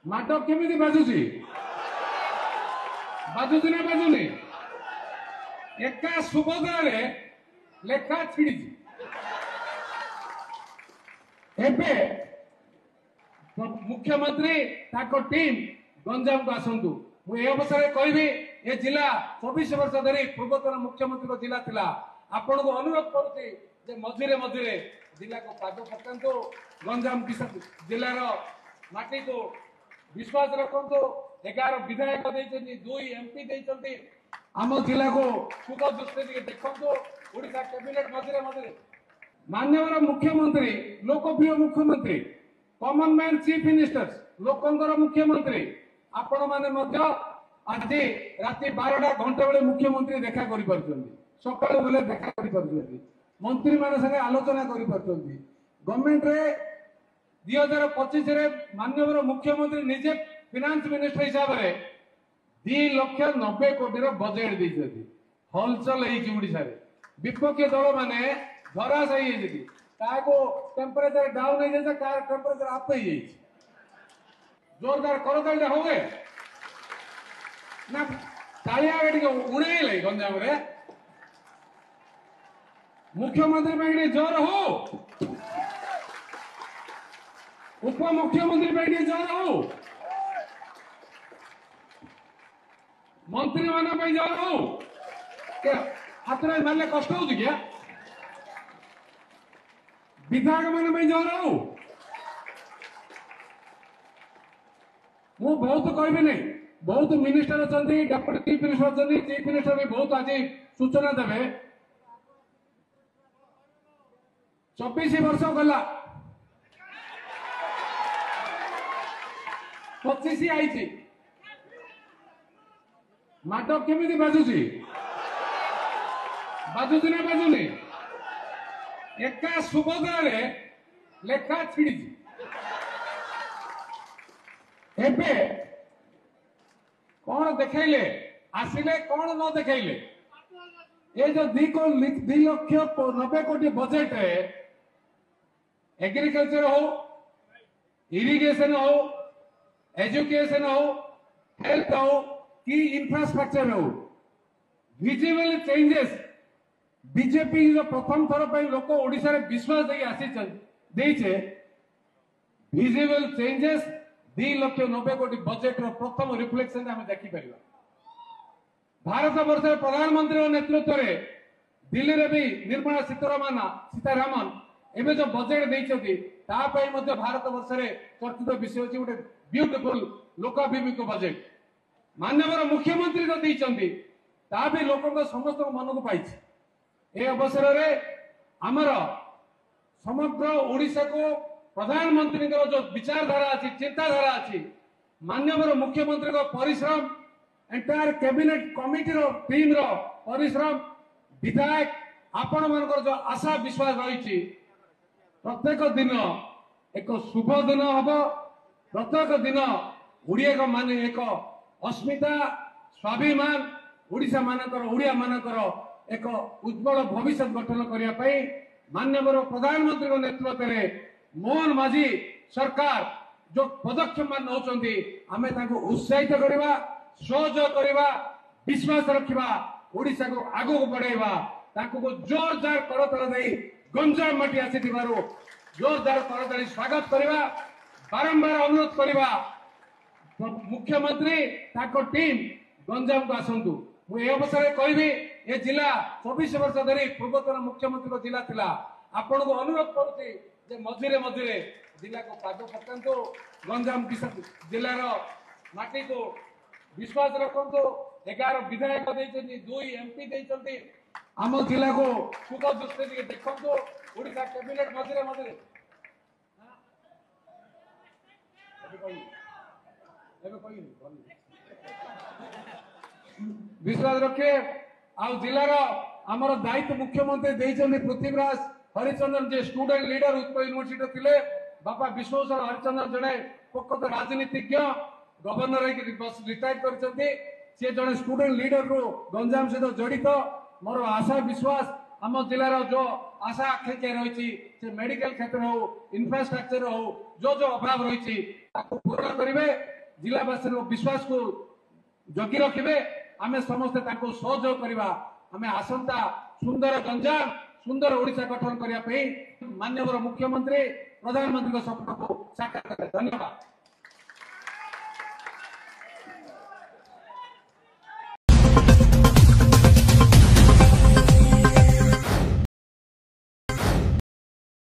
माट केमी बाजुची बाजुची ना बाजुनी एका सुभद्रा लेखा छिड़ी एबे मुख्यमंत्री टीम गंजाम को आसतु मुझे अवसर कहबी ए जिला 24 वर्ष धरी पूर्वतन मुख्यमंत्री जिला थिला आपण को अनुरोध करुच्ची मझिरे मझिरे जिला को पाद पकातु गंजाम जिलार माटी को विश्वास रखु 11 विधायक देइछन्ती 2 एमपी देइछन्ती आम जिला को सुख दृष्टि देखु ओडिशा कैबिनेट मझिरे मझिरे माननीय मुख्यमंत्री लोकप्रिय मुख्यमंत्री कॉमन मैन चीफ मिनिस्टर्स लोकंकर मुख्यमंत्री आपण माने मध्य आज राति 12टा घंटा बेले मुख्यमंत्री देखा करि परछन्ती सकाळ बेले देखा करि परछन्ती मंत्री माने संगे आलोचना करि परछन्ती गवर्नमेंट रे 2025 रे माननीय मुख्यमंत्री निजे फाइनेंस मिनिस्टर हिसाब रे 2,90 कोटी रो बजेट दैछथि हलचल हेछि ओडिसा रे विपक्ष दल माने धराश हो काको टेम्परेचर डाउन हो जाए का टेम्परेचर अप हो जोरदार करताल हो गए ना तालिया उड़े गंजाम रे मुख्यमंत्री जोर हो उप मुख्यमंत्री जोर हो मंत्री मान जोर हो हाथ में मारे कष्ट हो क्या विधायक मान जोर हो मु बहुत कहबी नहीं बहुत मिनिस्टर अच्छा डेप्यूटी चीफ मिनिस्टर अच्छा चीफ मिनिस्टर भी बहुत आज सूचना देवे 24 वर्ष गला 25 आई माट केमी बाजुची बाजुची ना बाजुनी एका सुभद्रा लेखा छिड़ी एबे कौन देखले आसिले कौन न देखले ये जो 2,90 कोटी बजेट रे एग्रीकल्चर हो इरिगेशन हो एजुकेशन हो हेल्थ हो कि इंफ्रास्ट्रक्चर हो विजिबल चेंजेस बीजेपी जो प्रथम थर पर लोक ओडिशा रे विश्वास देइछे विजिबल चेंजेस 2,90 कोटी बजेट रो प्रथम रिफ्लेक्शन हम देखि परिबा भारत वर्ष प्रधानमंत्री नेतृत्व रे दिल्ली रे भी निर्मला सीतारामन एबे जो बजेट देइछथि ता पई मध्ये भारत वर्ष रे चर्चित विषय अछि उटे ब्यूटीफुल लोकाभिमुख बजेट माननीय मुख्यमंत्री जो देइछन्ति ता भी लोकक समस्त मन को पाइछि ए अवसर रे आमर समग्र ओडिशा को प्रधानमंत्री जो विचारधारा अच्छी चिंताधारा अच्छी माननीय मुख्यमंत्री को परिश्रम एंटायर कैबिनेट कमिटी रो टीम रो परिश्रम विधायक आपण मानकर जो आशा विश्वास रही प्रत्येक दिन एक शुभ दिन हम प्रत्येक दिन ओडिया माने एक अस्मिता स्वाभिमान ओडिशा मानकर ओडिया मानकर एक उज्जवल भविष्य गठन करने माननीय प्रधानमंत्री नेतृत्व में मोहन माझी सरकार जो पदक्षेप नौकरी आम उत्साहित करवा सहयोग करवा विश्वास रखा ओडिशा को आग को बढ़ावा जोरदार करताल दे गंजाम माटी आसी जोरदार करताली स्वागत करवा बारंबार अनुरोध करवा मुख्यमंत्री टीम गंजाम को आसतु मुझे अवसर कहबी ए जिला 24 वर्ष धरी पूर्वतन मुख्यमंत्री जिला थिला आपण को अनुरोध करुच्ची मझिरे मझिरे जिला को पाद पकातु गंजाम जिलार माटी को विश्वास रखु 11 विधायक देइछन्ती 2 एमपी देइछन्ती आम जिला को सुख दृष्टि देखु ओडिशा कैबिनेट मझिरे मझिरे विश्वास रखे आ जिलार आमर दायित्व मुख्यमंत्री देइछन्ती पृथ्वीराज हरिचंद्रन जे स्टूडेंट लीडर उत्कल यूनिवर्सिटी थिले बापा विश्वेश्वर हरिचंद्रन जड़े प्रकृत राजनीतिज्ञ गवर्नर रिटायर करछन्ती से जड़े स्टूडेंट लीडर रो गंजाम सहित जड़ित मोर आशा विश्वास आम जिलार जो आशा आकांक्षा रही मेडिकल क्षेत्र हो इंफ्रास्ट्रक्चर हो जो अभाव रही पूर्ण करेंगे जिलावासी विश्वास को जगी रखिए आम समस्ते सहयोग करवा आम आसंता सुंदर गंजाम सुंदर ओडिशा गठन करने माननीय मुख्यमंत्री प्रधानमंत्री सपना को साकार करें। धन्यवाद।